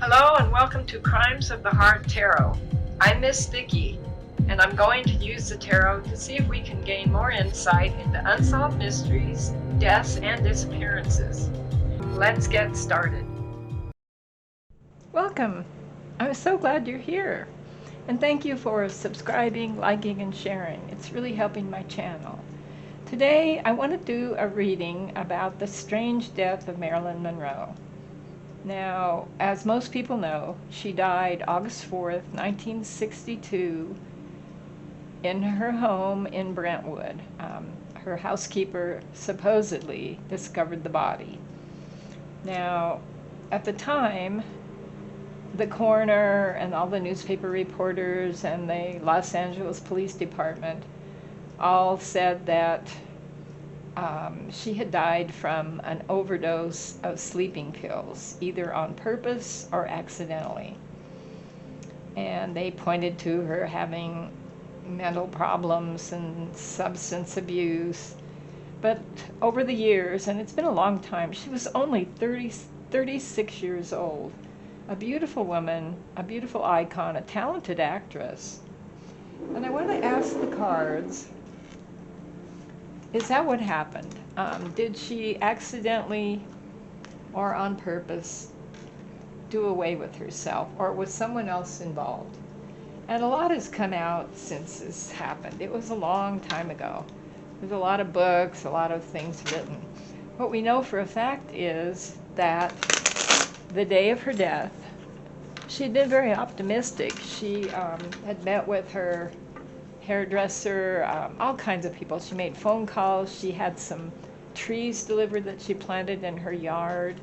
Hello and welcome to Crimes of the Heart Tarot. I'm Miss Vicki, and I'm going to use the tarot to see if we can gain more insight into unsolved mysteries, deaths, and disappearances. Let's get started. Welcome. I'm so glad you're here. And thank you for subscribing, liking, and sharing. It's really helping my channel. Today, I want to do a reading about the strange death of Marilyn Monroe. Now, as most people know, she died August 4th, 1962, in her home in Brentwood. Her housekeeper supposedly discovered the body. Now, at the time, the coroner and all the newspaper reporters and the Los Angeles Police Department all said that she had died from an overdose of sleeping pills, either on purpose or accidentally. And they pointed to her having mental problems and substance abuse. But over the years, and it's been a long time, she was only 36 years old. A beautiful woman, a beautiful icon, a talented actress. And I want to ask the cards, is that what happened? Did she accidentally or on purpose do away with herself, or was someone else involved? And a lot has come out since this happened. It was a long time ago. There's a lot of books, a lot of things written. What we know for a fact is that the day of her death, she had been very optimistic. She had met with her hairdresser, all kinds of people. She made phone calls. She had some trees delivered that she planted in her yard.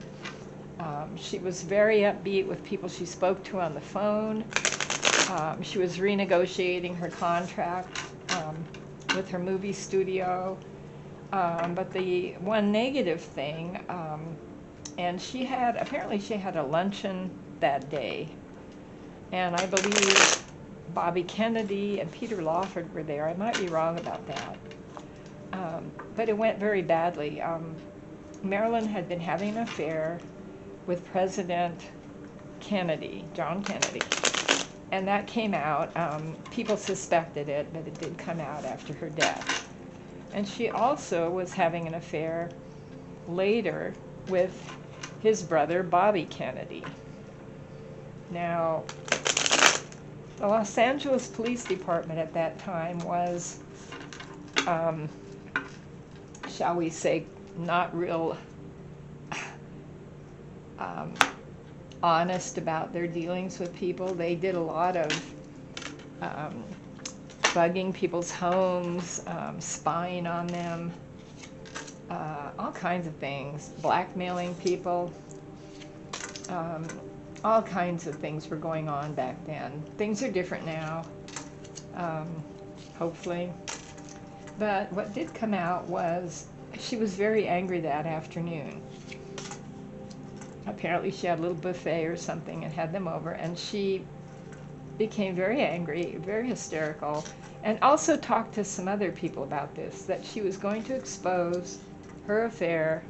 She was very upbeat with people she spoke to on the phone. She was renegotiating her contract with her movie studio. But the one negative thing, and apparently she had a luncheon that day. And I believe Bobby Kennedy and Peter Lawford were there. I might be wrong about that. But it went very badly. Marilyn had been having an affair with President Kennedy, John Kennedy. And that came out. People suspected it, but it did come out after her death. And she also was having an affair later with his brother, Bobby Kennedy. Now, the Los Angeles Police Department at that time was, shall we say, not real honest about their dealings with people. They did a lot of bugging people's homes, spying on them, all kinds of things, blackmailing people. All kinds of things were going on back then. Things are different now, hopefully. But what did come out was she was very angry that afternoon. Apparently she had a little buffet or something and had them over, and she became very angry, very hysterical, and also talked to some other people about this, that she was going to expose her affair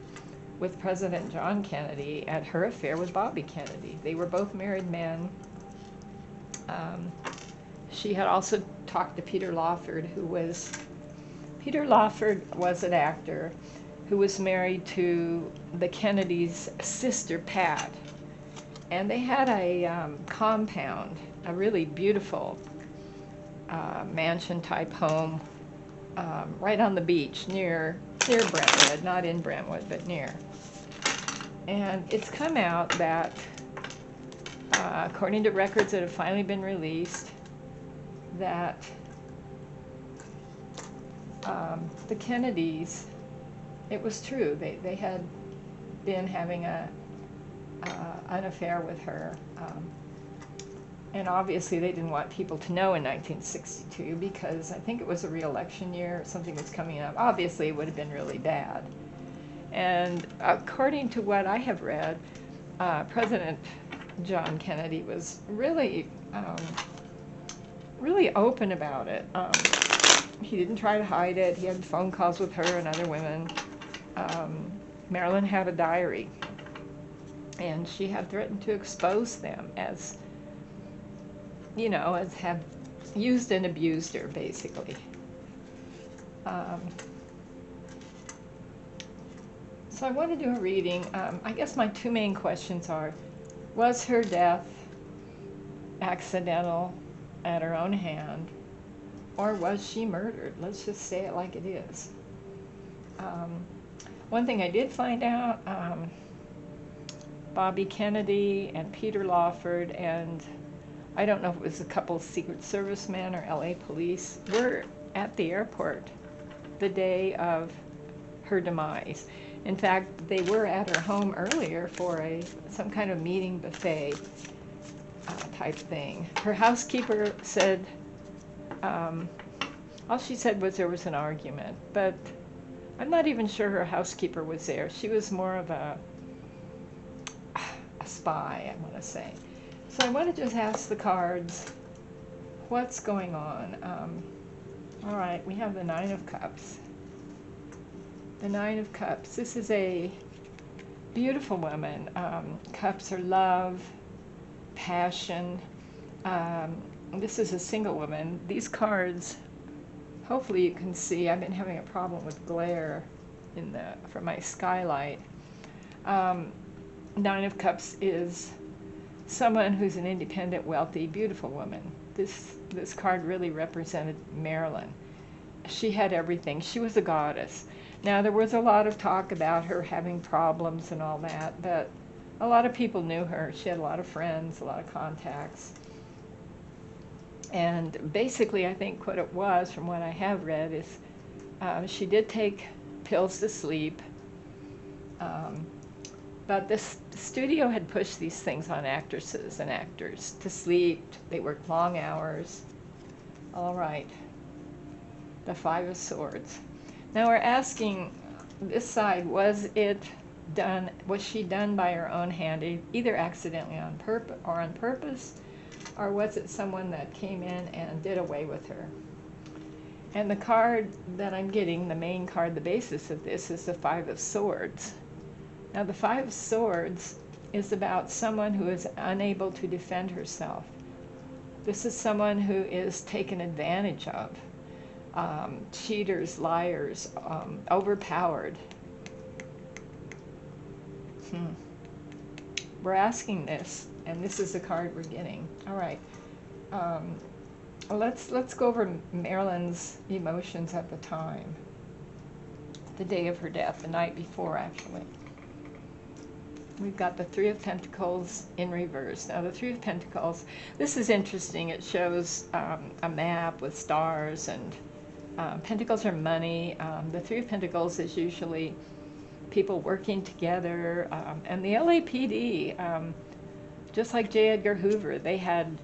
with President John Kennedy and her affair with Bobby Kennedy. They were both married men. She had also talked to Peter Lawford was an actor who was married to the Kennedys' sister, Pat. And they had a compound, a really beautiful mansion-type home right on the beach near Brentwood, not in Brentwood, but near. And it's come out that, according to records that have finally been released, that the Kennedys, it was true, they had been having an affair with her. And obviously they didn't want people to know in 1962 because I think it was a re-election year, something was coming up. Obviously it would have been really bad. And according to what I have read, President John Kennedy was really, really open about it. He didn't try to hide it. He had phone calls with her and other women. Marilyn had a diary. and she had threatened to expose them as, you know, as have used and abused her, basically. So I want to do a reading. I guess my two main questions are, was her death accidental at her own hand, or was she murdered? Let's just say it like it is. One thing I did find out, Bobby Kennedy and Peter Lawford, and I don't know if it was a couple of Secret Service men or LA police, were at the airport the day of her demise. In fact, they were at her home earlier for some kind of meeting buffet type thing. Her housekeeper said, all she said was there was an argument, but I'm not even sure her housekeeper was there. She was more of a spy, I want to say. So I want to just ask the cards, what's going on? All right, we have the Nine of Cups. The Nine of Cups. This is a beautiful woman. Cups are love, passion. This is a single woman. These cards, hopefully you can see, I've been having a problem with glare from my skylight. Nine of Cups is someone who's an independent, wealthy, beautiful woman. This card really represented Marilyn. She had everything. She was a goddess. Now, there was a lot of talk about her having problems and all that, but a lot of people knew her. She had a lot of friends, a lot of contacts. And basically, I think what it was, from what I have read, is she did take pills to sleep, but this studio had pushed these things on actresses and actors to sleep. They worked long hours. All right. The Five of Swords. Now we're asking this side, was she done by her own hand, either accidentally on purpose, or was it someone that came in and did away with her? And the card that I'm getting, the main card, the basis of this, is the Five of Swords. Now the Five of Swords is about someone who is unable to defend herself. This is someone who is taken advantage of. Cheaters, liars, overpowered. We're asking this, and this is the card we're getting. All right. Let's go over Marilyn's emotions at the time, the day of her death, the night before, actually. We've got the Three of Pentacles in reverse. Now, the Three of Pentacles, this is interesting. It shows a map with stars, and pentacles are money. The Three of Pentacles is usually people working together. And the LAPD, just like J. Edgar Hoover, they had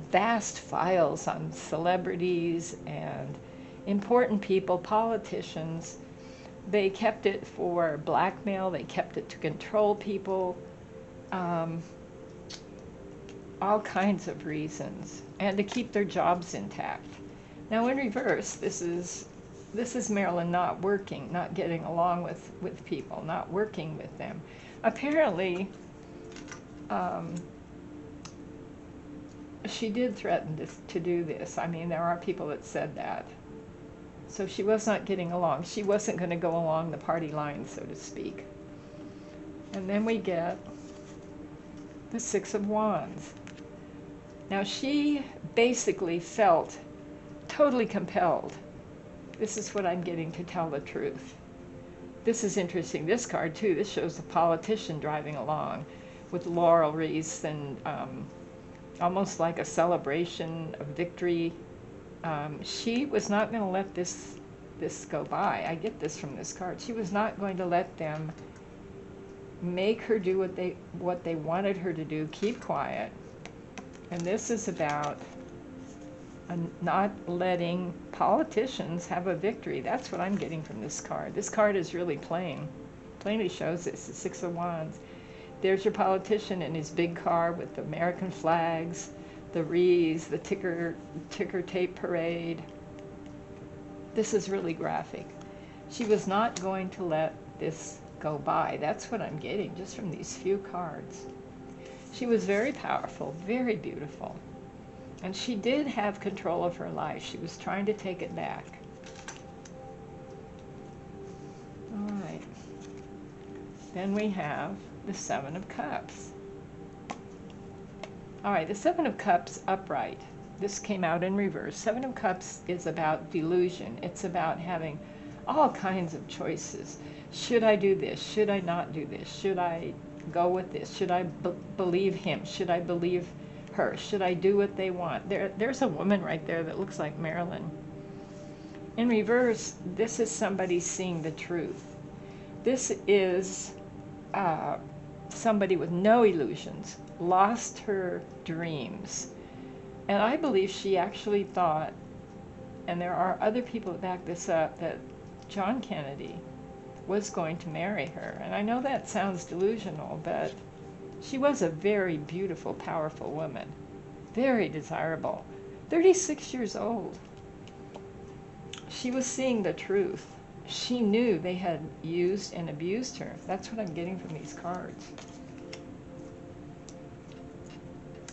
vast files on celebrities and important people, politicians. They kept it for blackmail. They kept it to control people. All kinds of reasons, and to keep their jobs intact. Now in reverse, this is Marilyn not working, not getting along with people, not working with them. Apparently, she did threaten to do this. I mean, there are people that said that. So she was not getting along. She wasn't going to go along the party line, so to speak. And then we get the Six of Wands. Now she basically felt totally compelled. This is what I'm getting, to tell the truth. This is interesting. This card too, this shows a politician driving along with laurel wreaths and almost like a celebration of victory. She was not going to let this go by. I get this from this card. She was not going to let them make her do what they wanted her to do, keep quiet. And this is about not letting politicians have a victory. That's what I'm getting from this card. This card is really plainly shows this, the Six of Wands. There's your politician in his big car with the American flags, the wreaths, the ticker tape parade. This is really graphic. She was not going to let this go by. That's what I'm getting just from these few cards. She was very powerful, very beautiful. And she did have control of her life. She was trying to take it back. All right. Then we have the Seven of Cups. All right, the Seven of Cups upright. This came out in reverse. Seven of Cups is about delusion. It's about having all kinds of choices. Should I do this? Should I not do this? Should I go with this? Should I believe him? Should I believe her? Should I do what they want? There's a woman right there that looks like Marilyn. In reverse, this is somebody seeing the truth. This is somebody with no illusions, lost her dreams. And I believe she actually thought, and there are other people that back this up, that John Kennedy was going to marry her. And I know that sounds delusional, but she was a very beautiful, powerful woman. Very desirable. 36 years old. She was seeing the truth. She knew they had used and abused her. That's what I'm getting from these cards.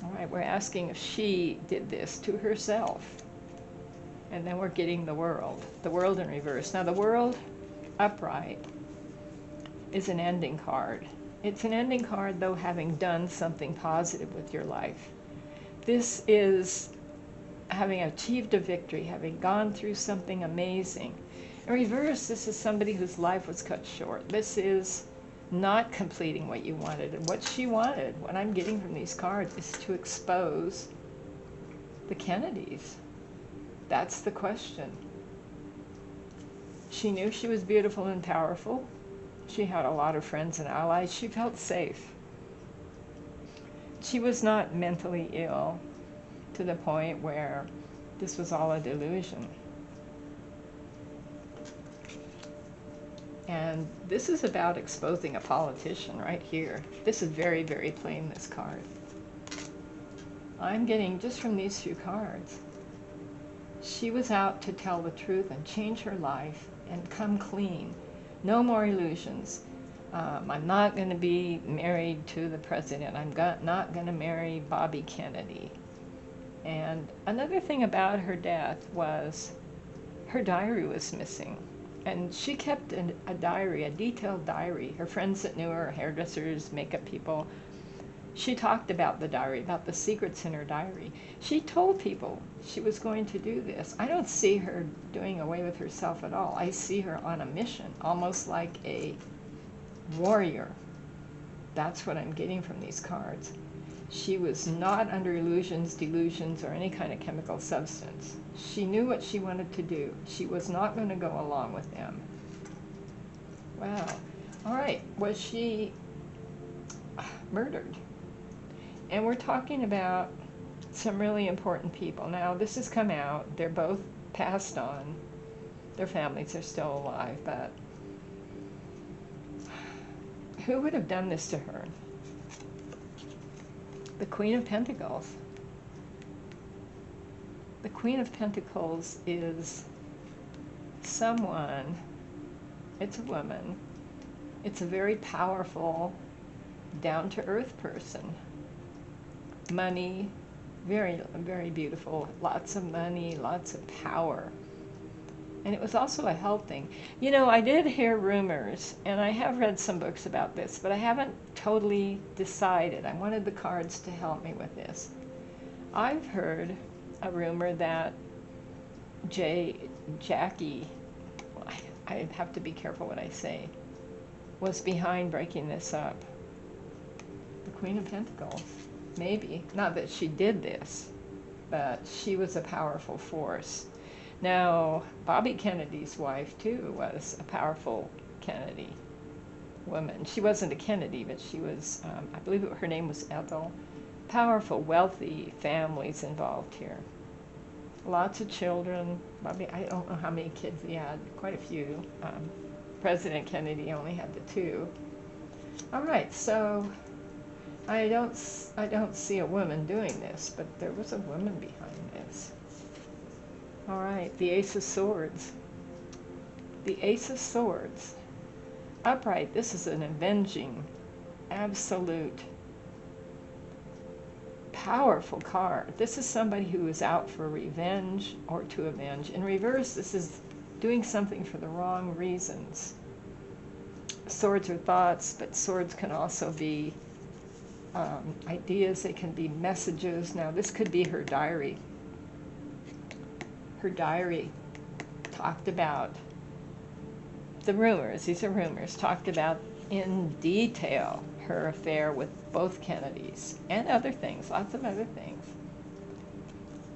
All right, we're asking if she did this to herself. And then we're getting the world in reverse. Now the world upright is an ending card. It's an ending card, though, having done something positive with your life. This is having achieved a victory, having gone through something amazing. In reverse, this is somebody whose life was cut short. This is not completing what you wanted. And what she wanted, what I'm getting from these cards, is to expose the Kennedys. That's the question. She knew she was beautiful and powerful. She had a lot of friends and allies. She felt safe. She was not mentally ill to the point where this was all a delusion. And this is about exposing a politician right here. This is very, very plain, this card. I'm getting, just from these few cards, she was out to tell the truth and change her life and come clean. No more illusions. I'm not going to be married to the president. I'm not going to marry Bobby Kennedy. And another thing about her death was her diary was missing. And she kept a diary, a detailed diary. Her friends that knew her, hairdressers, makeup people, she talked about the diary, about the secrets in her diary. She told people she was going to do this. I don't see her doing away with herself at all. I see her on a mission, almost like a warrior. That's what I'm getting from these cards. She was not under illusions, delusions, or any kind of chemical substance. She knew what she wanted to do. She was not going to go along with them. Wow. All right. Was she murdered? And we're talking about some really important people. Now, this has come out. They're both passed on. Their families are still alive, but who would have done this to her? The Queen of Pentacles. The Queen of Pentacles is someone, it's a woman, it's a very powerful, down-to-earth person. Money, very, very beautiful, lots of money, lots of power. And it was also a health thing. You know, I did hear rumors, and I have read some books about this, but I haven't totally decided. I wanted the cards to help me with this. I've heard a rumor that Jackie, I have to be careful what I say, was behind breaking this up. The Queen of Pentacles. Maybe. Not that she did this, but she was a powerful force. Now, Bobby Kennedy's wife, too, was a powerful Kennedy woman. She wasn't a Kennedy, but she was, I believe her name was Ethel. Powerful, wealthy families involved here. Lots of children. Bobby, I don't know how many kids he had, quite a few. President Kennedy only had the 2. All right, so I don't see a woman doing this, but there was a woman behind this. All right, the Ace of Swords. The Ace of Swords. Upright, this is an avenging, absolute, powerful card. This is somebody who is out for revenge or to avenge. In reverse, this is doing something for the wrong reasons. Swords are thoughts, but swords can also be ideas. They can be messages. Now, this could be her diary. Her diary talked about the rumors. These are rumors. Talked about in detail her affair with both Kennedys and other things, lots of other things.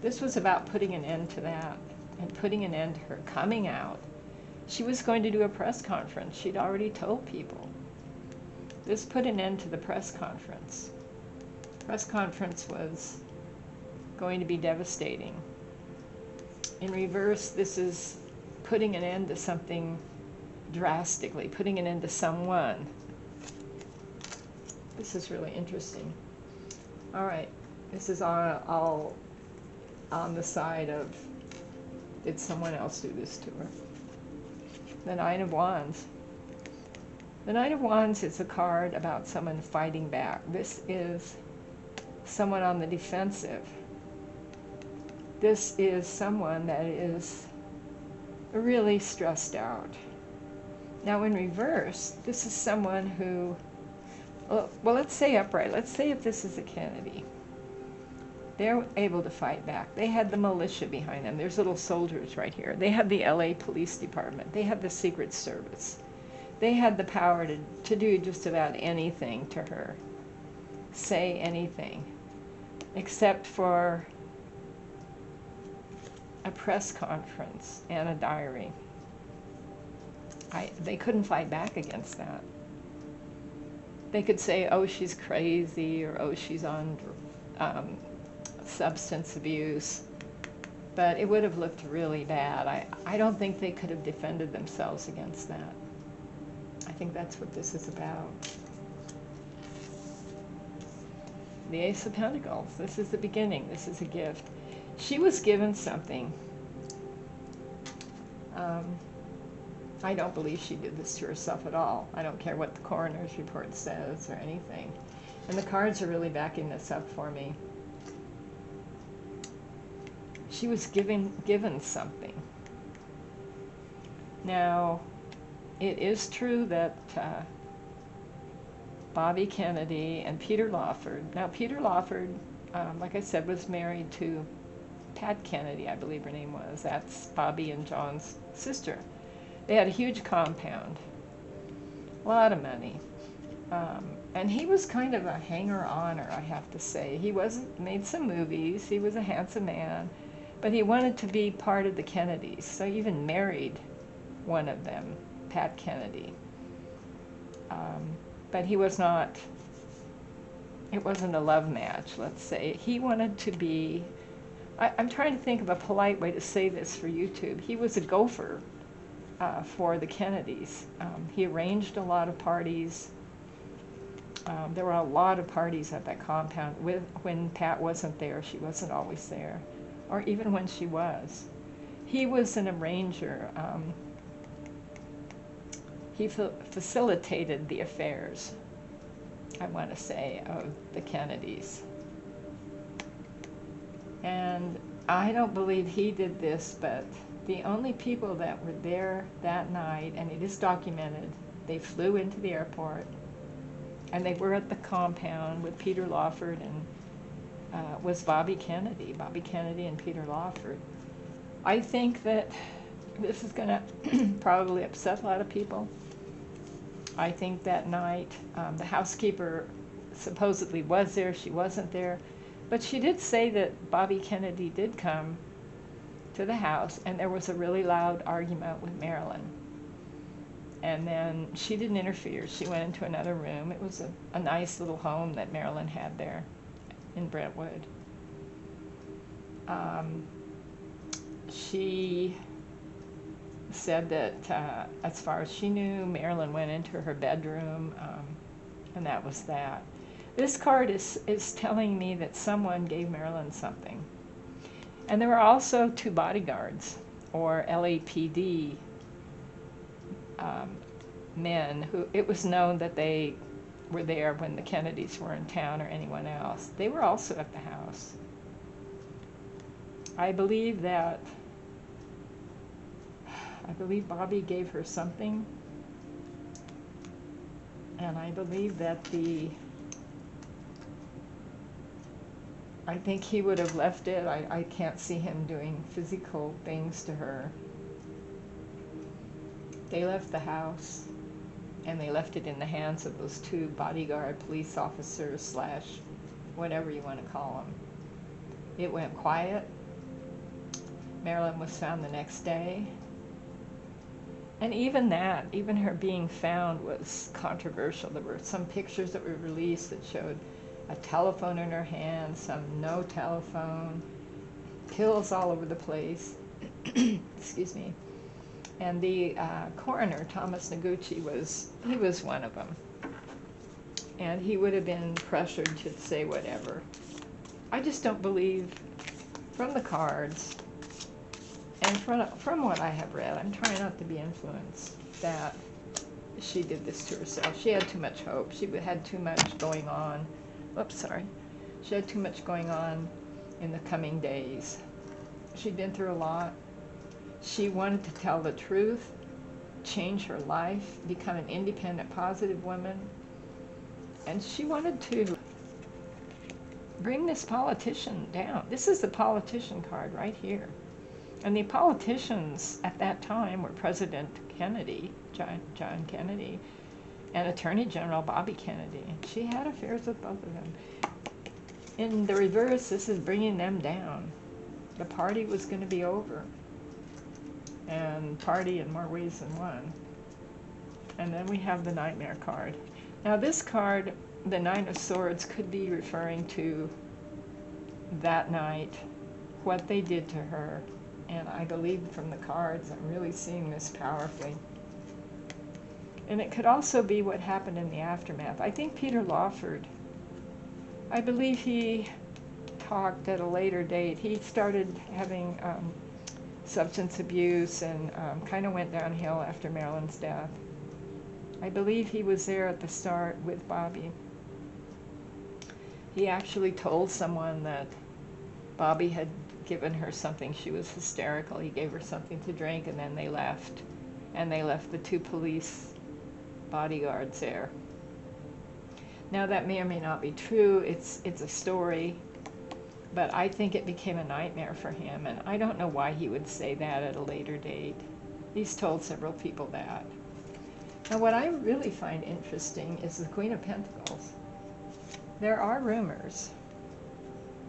This was about putting an end to that and putting an end to her coming out. She was going to do a press conference. She'd already told people. This put an end to the press conference. Press conference was going to be devastating. In reverse, this is putting an end to something drastically, putting an end to someone. This is really interesting. All right, this is all on the side of, did someone else do this to her? The Nine of Wands. The Nine of Wands is a card about someone fighting back. This is someone on the defensive. This is someone that is really stressed out. Now in reverse, this is someone who, well, let's say upright. Let's say if this is a Kennedy. They're able to fight back. They had the militia behind them. There's little soldiers right here. They had the LA Police Department. They had the Secret Service. They had the power to do just about anything to her. Say anything. Except for a press conference and a diary. They couldn't fight back against that. They could say, oh, she's crazy, or oh, she's on substance abuse, but it would have looked really bad. I don't think they could have defended themselves against that. I think that's what this is about. The Ace of Pentacles. This is the beginning. This is a gift. She was given something. I don't believe she did this to herself at all. I don't care what the coroner's report says or anything. And the cards are really backing this up for me. She was given something. Now, it is true that Bobby Kennedy and Peter Lawford. Now, Peter Lawford, like I said, was married to Pat Kennedy, I believe her name was. That's Bobby and John's sister. They had a huge compound, a lot of money. And he was kind of a hanger-oner, I have to say. He made some movies. He was a handsome man, but he wanted to be part of the Kennedys. So he even married one of them, Pat Kennedy. But he was not, it wasn't a love match, let's say. He wanted to be, I'm trying to think of a polite way to say this for YouTube. He was a gopher for the Kennedys. He arranged a lot of parties. There were a lot of parties at that compound. When Pat wasn't there, she wasn't always there. Or even when she was. He was an arranger. He facilitated the affairs, I want to say, of the Kennedys. And I don't believe he did this, but the only people that were there that night, and it is documented, they flew into the airport, and they were at the compound with Peter Lawford, and was Bobby Kennedy and Peter Lawford. I think that this is going to probably upset a lot of people. I think that night the housekeeper supposedly was there. She wasn't there. But she did say that Bobby Kennedy did come to the house, and there was a really loud argument with Marilyn. And then she didn't interfere. She went into another room. It was a nice little home that Marilyn had there in Brentwood. She said that as far as she knew, Marilyn went into her bedroom, and that was that. This card is telling me that someone gave Marilyn something. And there were also 2 bodyguards, or LAPD men who, it was known that they were there when the Kennedys were in town or anyone else. They were also at the house. I believe Bobby gave her something, and I believe that I think he would have left it. I can't see him doing physical things to her. They left the house, and they left it in the hands of those two bodyguard police officers / whatever you want to call them. It went quiet. Marilyn was found the next day. And even her being found was controversial. There were some pictures that were released that showed a telephone in her hand, some no telephone, pills all over the place. Excuse me. And the coroner, Thomas Noguchi, was one of them. And he would have been pressured to say whatever. I just don't believe, from the cards, and from what I have read, I'm trying not to be influenced, that she did this to herself. She had too much hope. She had too much going on. Oops, sorry. She had too much going on in the coming days. She'd been through a lot. She wanted to tell the truth, change her life, become an independent, positive woman. And she wanted to bring this politician down. This is the politician card right here. And the politicians at that time were President Kennedy, John Kennedy, and Attorney General Bobby Kennedy. She had affairs with both of them. In the reverse, this is bringing them down. The party was going to be over. And party in more ways than one. And then we have the Nightmare card. Now this card, the Nine of Swords, could be referring to that night, what they did to her. And I believe from the cards, I'm really seeing this powerfully. And it could also be what happened in the aftermath. I think Peter Lawford, I believe he talked at a later date. He started having substance abuse and kind of went downhill after Marilyn's death. I believe he was there at the start with Bobby. He actually told someone that Bobby had given her something. She was hysterical. He gave her something to drink, and then they left. And they left the two police bodyguards there. Now that may or may not be true. It's a story. But I think it became a nightmare for him, and I don't know why he would say that at a later date. He's told several people that. Now what I really find interesting is the Queen of Pentacles. There are rumors,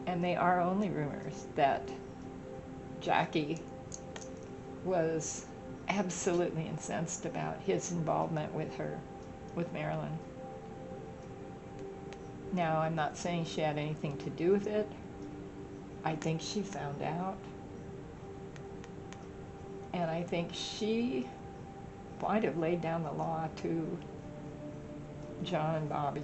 and they are only rumors, that Jackie was absolutely incensed about his involvement with her, with Marilyn. Now, I'm not saying she had anything to do with it. I think she found out. And I think she might have laid down the law to John and Bobby.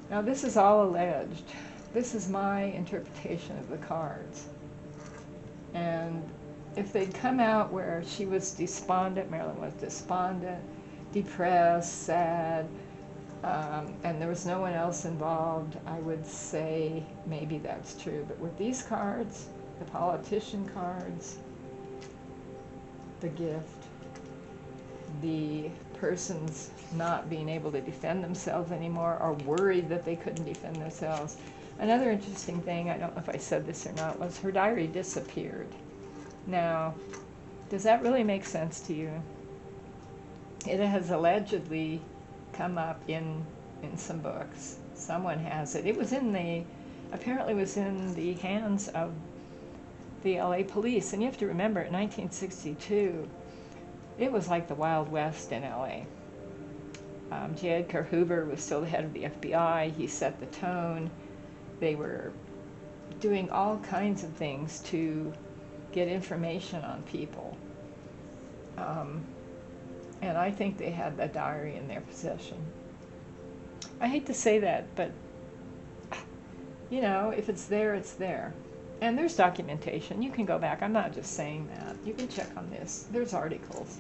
Now, this is all alleged. This is my interpretation of the cards. And if they'd come out where she was despondent, Marilyn was despondent, depressed, sad, and there was no one else involved, I would say maybe that's true. But with these cards, the politician cards, the gift, the person's not being able to defend themselves anymore, or worried that they couldn't defend themselves. Another interesting thing, I don't know if I said this or not, was her diary disappeared. Now, does that really make sense to you? It has allegedly come up in some books. Someone has it. It was apparently was in the hands of the LA police. And you have to remember, in 1962, it was like the Wild West in LA. J. Edgar Hoover was still the head of the FBI. He set the tone. They were doing all kinds of things to get information on people. And I think they had the diary in their possession. I hate to say that, but, you know, if it's there, it's there. And there's documentation. You can go back. I'm not just saying that. You can check on this. There's articles.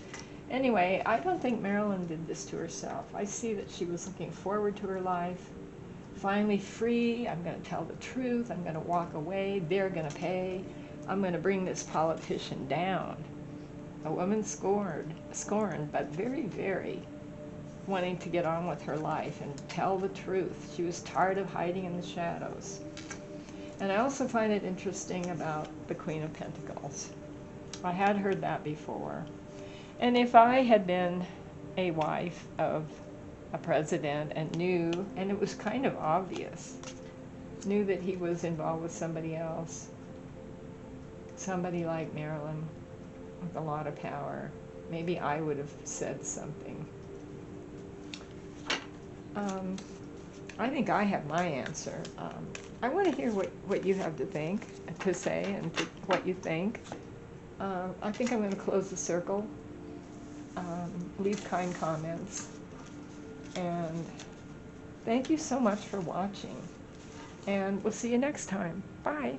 Anyway, I don't think Marilyn did this to herself. I see that she was looking forward to her life. Finally free, I'm going to tell the truth, I'm going to walk away, they're going to pay, I'm going to bring this politician down. A woman scorned, but very, very wanting to get on with her life and tell the truth. She was tired of hiding in the shadows. And I also find it interesting about the Queen of Pentacles. I had heard that before. And if I had been a wife of a president and knew, and it was kind of obvious, knew that he was involved with somebody else, somebody like Marilyn with a lot of power, maybe I would have said something. I think I have my answer. I want to hear what you have to say and what you think. I think I'm going to close the circle. Leave kind comments. And thank you so much for watching. And we'll see you next time. Bye.